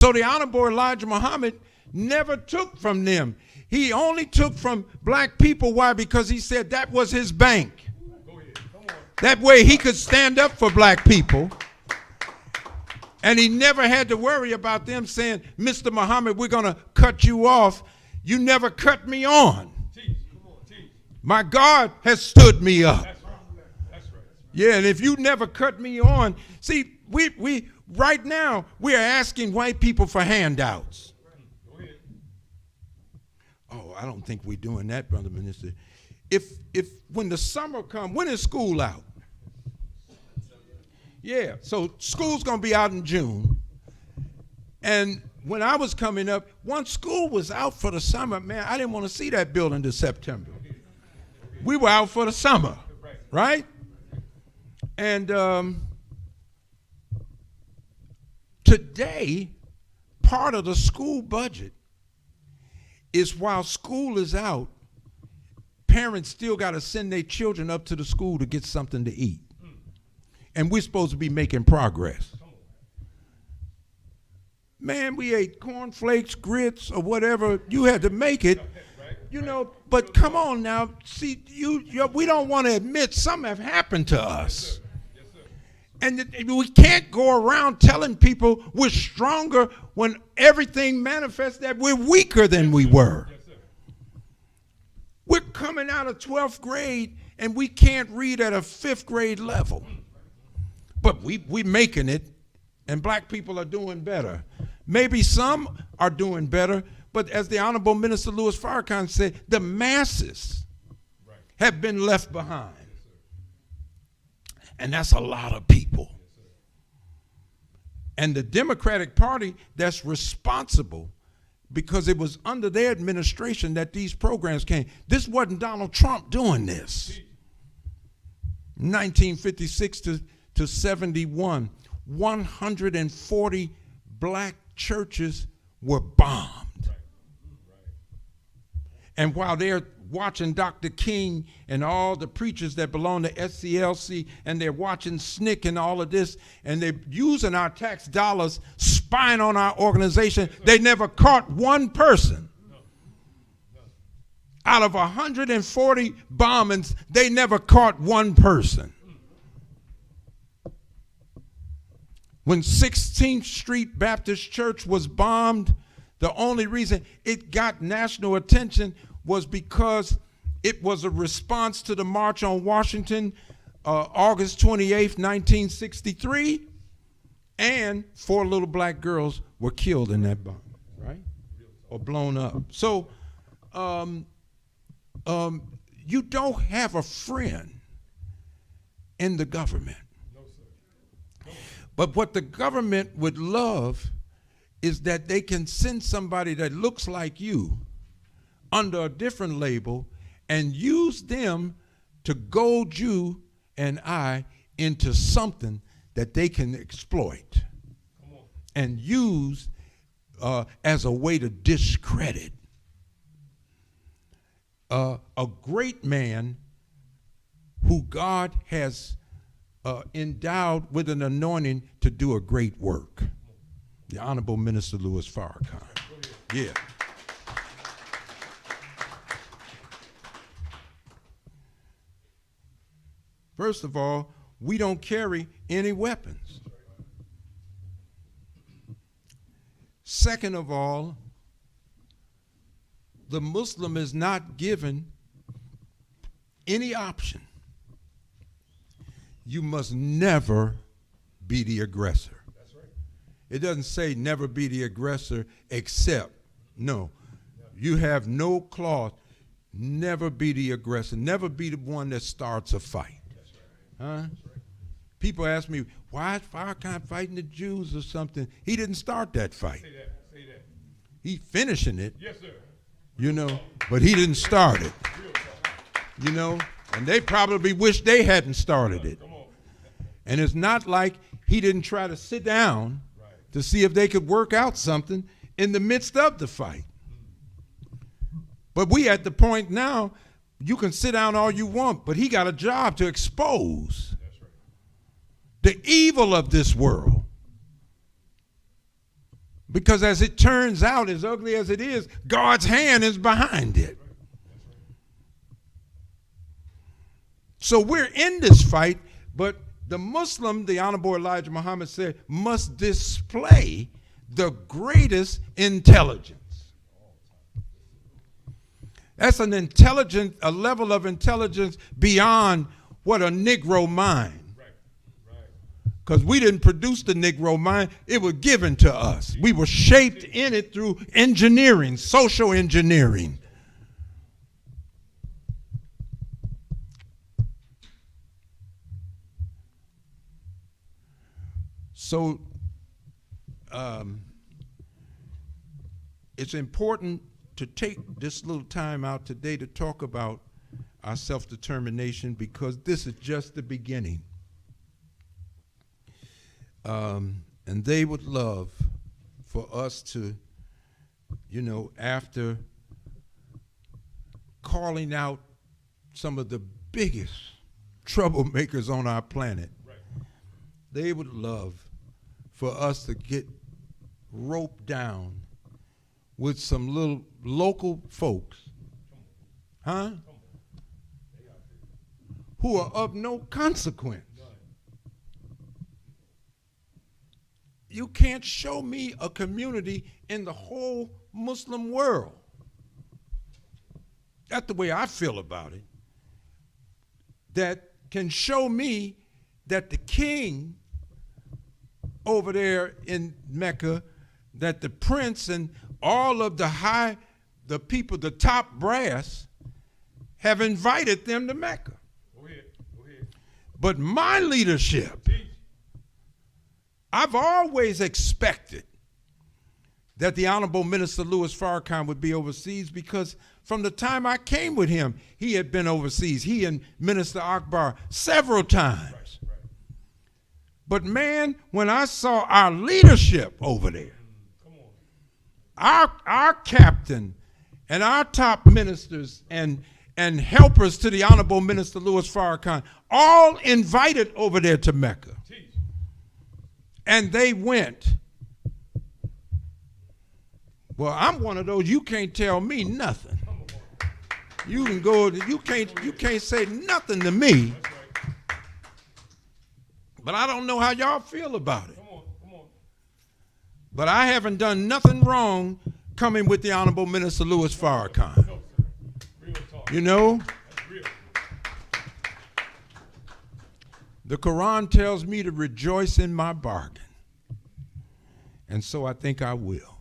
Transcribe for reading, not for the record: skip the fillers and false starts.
So the Honorable Elijah Muhammad never took from them. He only took from black people. Why? Because he said that was his bank. That way he could stand up for black people. And he never had to worry about them saying, Mr. Muhammad, we're going to cut you off. You never cut me on. My God has stood me up. Yeah, and if you never cut me on, see, we right now, we are asking white people for handouts. Oh, I don't think we're doing that, Brother Minister. If when the summer comes, when is school out? Yeah, so school's going to be out in June. And when I was coming up, once school was out for the summer, man, I didn't want to see that building till September. We were out for the summer, right? And today, part of the school budget is while school is out, parents still got to send their children up to the school to get something to eat. And we're supposed to be making progress. Man, we ate cornflakes, grits, or whatever. You had to make it, you know. But come on now, see, we don't want to admit something have happened to us. And we can't go around telling people we're stronger when everything manifests that we're weaker than we were. We're coming out of 12th grade and we can't read at a 5th grade level. But we making it, and black people are doing better. Maybe some are doing better, but as the Honorable Minister Louis Farrakhan said, the masses have been left behind. And that's a lot of people. And the Democratic Party that's responsible, because it was under their administration that these programs came. This wasn't Donald Trump doing this. 1956 to 71, 140 black churches were bombed. And while they're watching Dr. King and all the preachers that belong to SCLC, and they're watching SNCC and all of this, and they're using our tax dollars, spying on our organization, they never caught one person. Out of 140 bombings, they never caught one person. When 16th Street Baptist Church was bombed, the only reason it got national attention was because it was a response to the March on Washington, August 28th, 1963, and 4 little black girls were killed in that bomb, right? Or blown up. So you don't have a friend in the government. But what the government would love is that they can send somebody that looks like you under a different label and use them to goad you and I into something that they can exploit and use as a way to discredit a great man who God has endowed with an anointing to do a great work. The Honorable Minister Louis Farrakhan. Yeah. First of all, we don't carry any weapons. Second of all, the Muslim is not given any option. You must never be the aggressor. That's right. It doesn't say never be the aggressor except, no. You have no clause. Never be the aggressor. Never be the one that starts a fight. That's right. Huh? That's right. People ask me, why is Farrakhan fighting the Jews or something? He didn't start that fight. Say that. Say that. He's finishing it. Yes, sir. You know, but he didn't start it. You know, and they probably wish they hadn't started it. And it's not like he didn't try to sit down to see if they could work out something in the midst of the fight. But we at the point now, you can sit down all you want, but he got a job to expose the evil of this world. Because as it turns out, as ugly as it is, God's hand is behind it. So we're in this fight, but the Muslim, the Honorable Elijah Muhammad said, must display the greatest intelligence. That's a level of intelligence beyond what a Negro mind. Because we didn't produce the Negro mind, it was given to us. We were shaped in it through engineering, social engineering. So it's important to take this little time out today to talk about our self-determination, because this is just the beginning. And they would love for us to, after calling out some of the biggest troublemakers on our planet, they would love for us to get roped down with some little local folks, who are of no consequence. You can't show me a community in the whole Muslim world. That's the way I feel about it. That can show me that the king over there in Mecca, that the prince and all of the people, the top brass, have invited them to Mecca. Go ahead. But my leadership, I've always expected that the Honorable Minister Louis Farrakhan would be overseas, because from the time I came with him, he had been overseas. He and Minister Akbar several times. Right. But man, when I saw our leadership over there, our captain and our top ministers and helpers to the Honorable Minister Louis Farrakhan, all invited over there to Mecca. And they went. Well, I'm one of those, you can't tell me nothing. You can go, you can't say nothing to me. But I don't know how y'all feel about it. But I haven't done nothing wrong coming with the Honorable Minister Louis Farrakhan. The Quran tells me to rejoice in my bargain. And so I think I will.